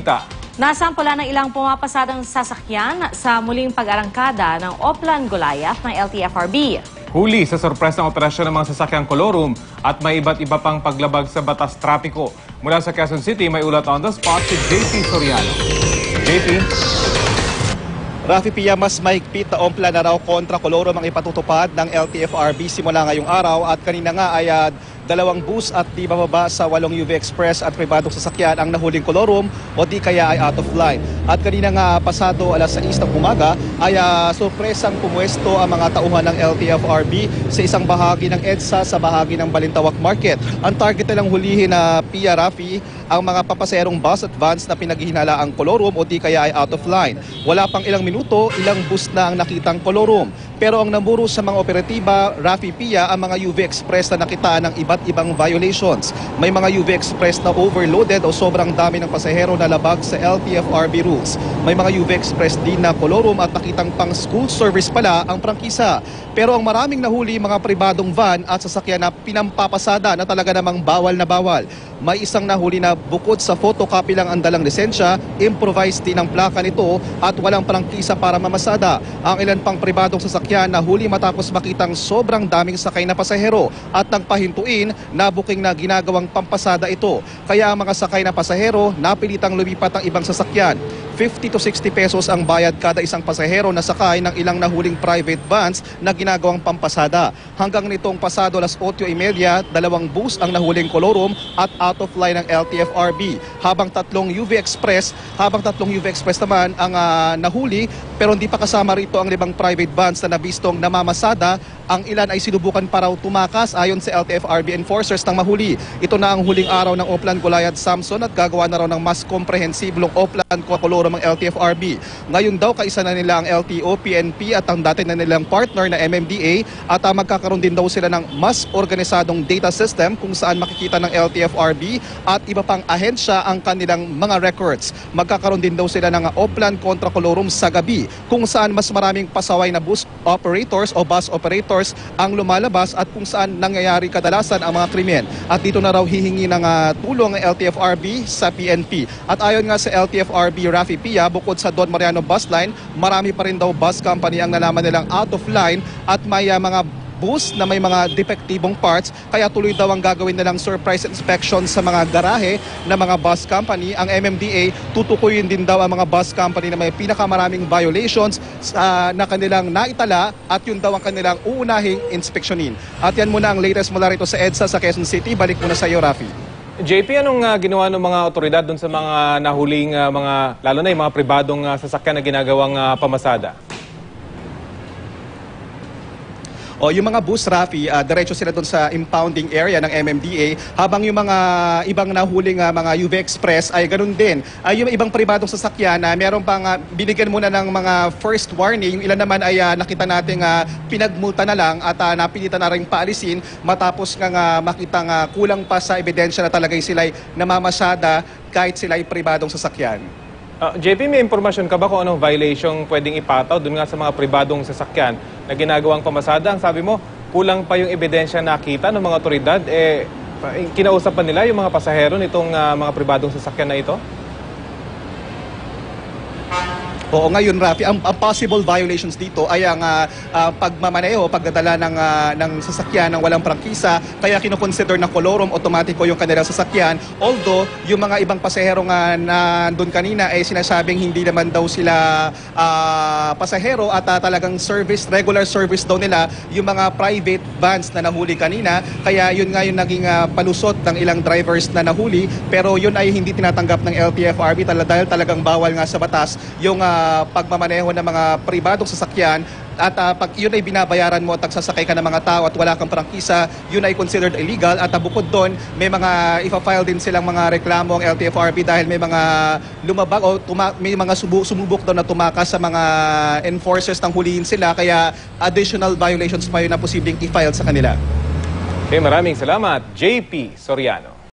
nakita. Nasampula ng ilang pumapasadang sasakyan sa muling pag-arangkada ng Oplan Goliath ng LTFRB. Huli sa sorpresang operasyon ng mga sasakyang kolorum at may iba't iba pang paglabag sa batas trapiko. Mula sa Quezon City, may ulat on the spot si JP Soriano. JP? Rafi Pia, mas mahigpit na ompla na raw kontra kolorum ang ipatutupad ng LTFRB simula ngayong araw at kanina nga ay dalawang bus at di bababa sa 8 UV Express at pribadong sasakyan ang nahuling kolorum o di kaya ay out of line. At kanina nga pasado alas 6 ng umaga ay sorpresang pumuesto ang mga tauhan ng LTFRB sa isang bahagi ng EDSA sa bahagi ng Balintawak Market. Ang target nilang hulihin na Pia, Rafi, ang mga papaserong bus at vans na pinaghihinala ang kolorum o di kaya ay out of line. Wala pang ilang minuto, ilang bus na ang nakitang kolorum. Pero ang namuro sa mga operatiba, Rafi Pia, ang mga UV Express na nakita ng iba't ibang violations. May mga UV Express na overloaded o sobrang dami ng pasahero na labag sa LTFRB rules. May mga UV Express din na kolorum at nakitang pang school service pala ang prangkisa. Pero ang maraming nahuli mga pribadong van at sasakyan na pinampapasada na talaga namang bawal na bawal. May isang nahuli na bukod sa photocopy lang ang dalang lisensya, improvised din ang plaka nito at walang prangkisa para mamasada. Ang ilan pang pribadong sasakyan na huli matapos makitang sobrang daming sakay na pasahero at nagpahintuin na booking na ginagawang pampasada ito. Kaya ang mga sakay na pasahero napilitang lumipat ang ibang sasakyan. 50 to 60 pesos ang bayad kada isang pasahero na sakay ng ilang nahuling private vans na ginagawang pampasada. Hanggang nitong pasado alas 8:30, dalawang bus ang nahuling kolorum at out of line ng LTFRB. Habang tatlong UV Express naman ang nahuli, pero hindi pa kasama rito ang 5 private vans na nabistong namamasada. Ang ilan ay sinubukan pa raw tumakas ayon sa LTFRB enforcers ng mahuli. Ito na ang huling araw ng Oplan Goliath Samson at gagawa na raw ng mas komprehensiblong Oplan kolorum ang LTFRB. Ngayon daw kaisa na nila ang LTO, PNP at ang dati na nilang partner na MMDA at magkakaroon din daw sila ng mas organisadong data system kung saan makikita ng LTFRB at iba pang ahensya ang kanilang mga records. Magkakaroon din daw sila ng Oplan kontra kolorum sa gabi kung saan mas maraming pasaway na bus operators o bus operators ang lumalabas at kung saan nangyayari kadalasan ang mga krimen. At dito na raw hihingi ng tulong ang LTFRB sa PNP. At ayon nga sa LTFRB, Rafi Pia, bukod sa Don Mariano Bus Line, marami pa rin daw bus company ang nalaman nilang out of line at may mga bus na may mga depektibong parts, kaya tuloy daw ang gagawin nilang surprise inspection sa mga garahe ng mga bus company. Ang MMDA tutukuyin din daw ang mga bus company na may pinakamaraming violations na kanilang naitala at yun daw ang kanilang uunahing inspeksyonin. At yan muna ang latest mula rito sa EDSA sa Quezon City. Balik muna sa iyo, Rafi. JP, anong ginawa ng mga otoridad dun sa mga nahuling lalo na yung mga pribadong sasakyan na ginagawang pamasada? O yung mga bus, Rafi, diretso sila doon sa impounding area ng MMDA, habang yung mga ibang nahuling mga UV Express ay ganun din. Yung ibang pribadong sasakyan na meron pang binigyan muna ng mga first warning, yung ilan naman ay nakita nating pinagmulta na lang at napilitan na rin paalisin matapos nga makitang kulang pa sa ebidensya na talagay sila'y namamasada kahit sila'y pribadong sasakyan. JP, may impormasyon ka ba kung anong violation pwedeng ipataw dun nga sa mga pribadong sasakyan na ginagawang pamasada? Ang sabi mo, kulang pa yung ebidensya nakita ng mga otoridad. Kinausap pa nila yung mga pasahero nitong mga pribadong sasakyan na ito? Oo, ngayon, Rafi, ang possible violations dito ay ang pagmamaneho, pagdadala ng sasakyan ng walang prangkisa, kaya kinoconsider na kolorum otomatiko yung kanilang sasakyan. Although, yung mga ibang pasahero nga na doon kanina ay sinasabing hindi naman daw sila pasahero at talagang service, regular service daw nila yung mga private vans na nahuli kanina. Kaya yun nga yung naging palusot ng ilang drivers na nahuli, pero yun ay hindi tinatanggap ng LTFRB dahil talagang bawal nga sa batas yung pagmamaneho ng mga pribadong sasakyan at pag yun ay binabayaran mo at nagsasakay ka ng mga tao at wala kang prangkisa, yun ay considered illegal. At bukod doon, may mga ipa-file din silang mga reklamo ang LTFRB dahil may mga lumabag o may mga sumubok daw na tumakas sa mga enforcers nang huliin sila, kaya additional violations pa yun na posibleng i-file sa kanila. Okay, maraming salamat, JP Soriano.